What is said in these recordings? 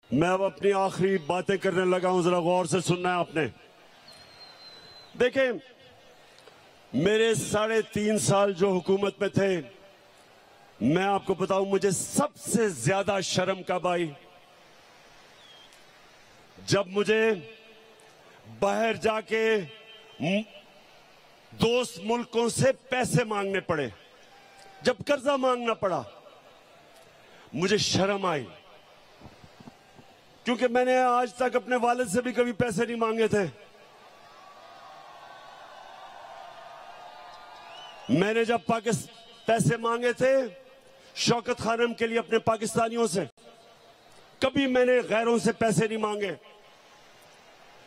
मैं अब अपनी आखिरी बातें करने लगा हूं, जरा गौर से सुनना है आपने। देखें, मेरे 3.5 साल जो हुकूमत में थे, मैं आपको बताऊं मुझे सबसे ज्यादा शर्म कब आई, जब मुझे बाहर जाके दोस्त मुल्कों से पैसे मांगने पड़े, जब कर्जा मांगना पड़ा, मुझे शर्म आई। क्योंकि मैंने आज तक अपने वालिद से भी कभी पैसे नहीं मांगे थे। मैंने जब पैसे मांगे थे शौकत खानम के लिए अपने पाकिस्तानियों से, कभी मैंने गैरों से पैसे नहीं मांगे।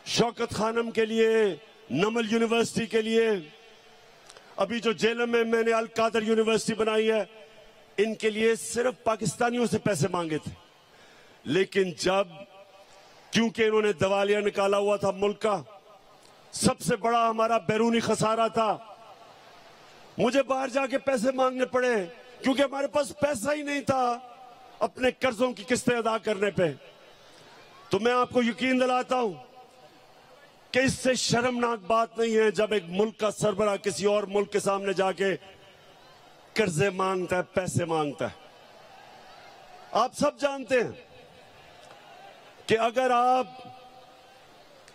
शौकत खानम के लिए, नमल यूनिवर्सिटी के लिए, अभी जो जेलम में मैंने अल कादर यूनिवर्सिटी बनाई है, इनके लिए सिर्फ पाकिस्तानियों से पैसे मांगे थे। लेकिन जब, क्योंकि इन्होंने दिवालिया निकाला हुआ था मुल्क का, सबसे बड़ा हमारा बैरूनी खसारा था, मुझे बाहर जाके पैसे मांगने पड़े, क्योंकि हमारे पास पैसा ही नहीं था अपने कर्जों की किस्तें अदा करने पे। तो मैं आपको यकीन दिलाता हूं कि इससे शर्मनाक बात नहीं है जब एक मुल्क का सरबराह किसी और मुल्क के सामने जाके कर्जे मांगता है, पैसे मांगता है। आप सब जानते हैं कि अगर आप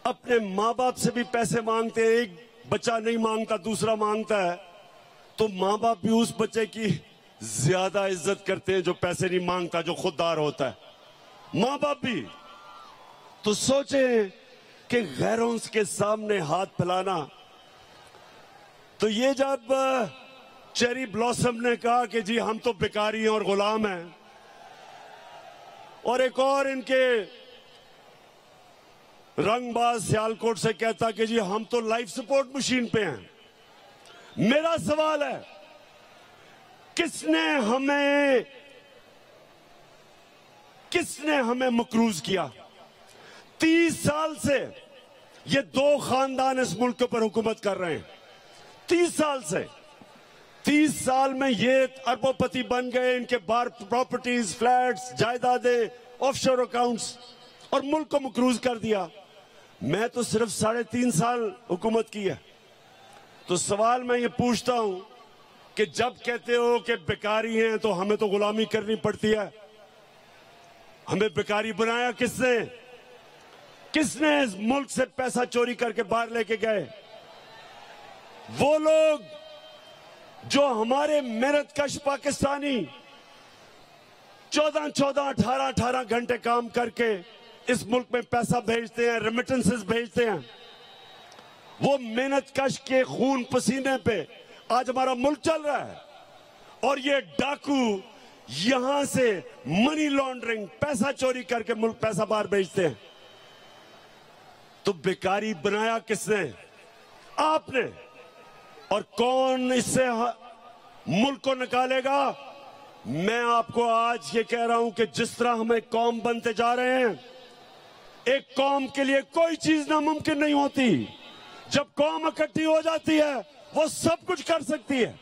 अपने मां बाप से भी पैसे मांगते हैं, एक बच्चा नहीं मांगता दूसरा मांगता है, तो मां बाप भी उस बच्चे की ज्यादा इज्जत करते हैं जो पैसे नहीं मांगता, जो खुददार होता है, मां बाप भी। तो सोचें कि गैरों के सामने हाथ फैलाना। तो ये जब चेरी ब्लॉसम ने कहा कि जी हम तो भिखारी हैं और गुलाम हैं, और एक और इनके रंगबाज सियालकोट से कहता कि जी हम तो लाइफ सपोर्ट मशीन पे हैं। मेरा सवाल है, किसने हमें मकरूज किया? 30 साल से ये दो खानदान इस मुल्क पर हुकूमत कर रहे हैं। 30 साल से, 30 साल में ये अरबोपति बन गए, इनके बार प्रॉपर्टीज, फ्लैट्स, जायदादें, ऑफशोर अकाउंट्स, और मुल्क को मकरूज कर दिया। मैं तो सिर्फ 3.5 साल हुकूमत की है। तो सवाल मैं ये पूछता हूं कि जब कहते हो कि बेकारी हैं तो हमें तो गुलामी करनी पड़ती है, हमें बेकारी बनाया किसने? किसने इस मुल्क से पैसा चोरी करके बाहर लेके गए? वो लोग जो हमारे मेहनतकश पाकिस्तानी 14-14, 18-18 घंटे काम करके इस मुल्क में पैसा भेजते हैं, रेमिटेंसेस भेजते हैं, वो मेहनतकश के खून पसीने पे आज हमारा मुल्क चल रहा है। और ये डाकू यहां से मनी लॉन्ड्रिंग, पैसा चोरी करके मुल्क पैसा बाहर भेजते हैं। तो बेकारी बनाया किसने? आपने। और कौन इससे मुल्क को निकालेगा? मैं आपको आज ये कह रहा हूं कि जिस तरह हमें कौम बनते जा रहे हैं, एक कौम के लिए कोई चीज नामुमकिन नहीं होती। जब कौम इकट्ठी हो जाती है वो सब कुछ कर सकती है।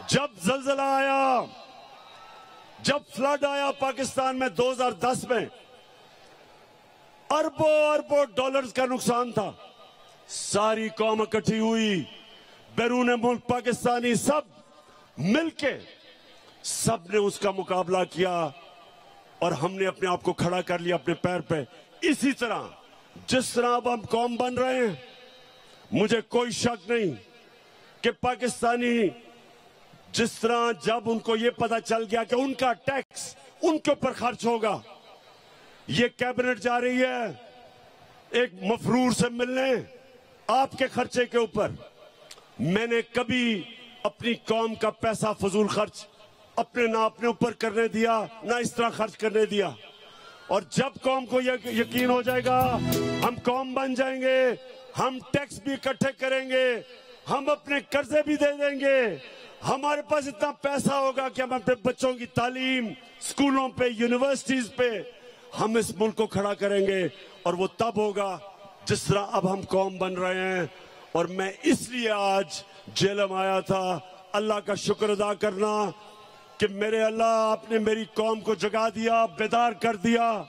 जब जलजला आया, जब फ्लड आया पाकिस्तान में 2010 में, अरबों अरबों डॉलर्स का नुकसान था, सारी कौम इकट्ठी हुई, बैरून मुल्क पाकिस्तानी सब मिलके, सबने उसका मुकाबला किया और हमने अपने आप को खड़ा कर लिया अपने पैर पे। इसी तरह जिस तरह अब हम कौम बन रहे हैं, मुझे कोई शक नहीं कि पाकिस्तानी जिस तरह जब उनको ये पता चल गया कि उनका टैक्स उनके ऊपर खर्च होगा, ये कैबिनेट जा रही है एक मफरूर से मिलने आपके खर्चे के ऊपर। मैंने कभी अपनी कौम का पैसा फजूल खर्च ना अपने ऊपर करने दिया, ना इस तरह खर्च करने दिया। और जब कौम को यकीन हो जाएगा हम कौम बन जाएंगे, हम टैक्स भी इकट्ठे करेंगे, हम अपने कर्जे भी दे देंगे, हमारे पास इतना पैसा होगा कि हम अपने बच्चों की तालीम, स्कूलों पे, यूनिवर्सिटीज पे हम इस मुल्क को खड़ा करेंगे। और वो तब होगा जिस तरह अब हम कौम बन रहे हैं। और मैं इसलिए आज जेलम आया था, अल्लाह का शुक्र अदा करना कि मेरे अल्लाह आपने मेरी कौम को जगा दिया, बेदार कर दिया।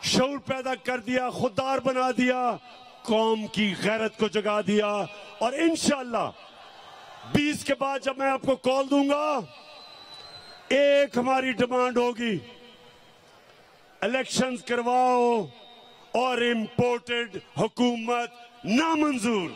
शऊर पैदा कर दिया, खुददार बना दिया, कौम की गैरत को जगा दिया। और इंशाअल्लाह 20 के बाद जब मैं आपको कॉल दूंगा, एक हमारी डिमांड होगी, इलेक्शंस करवाओ और इंपोर्टेड हुकूमत नामंजूर।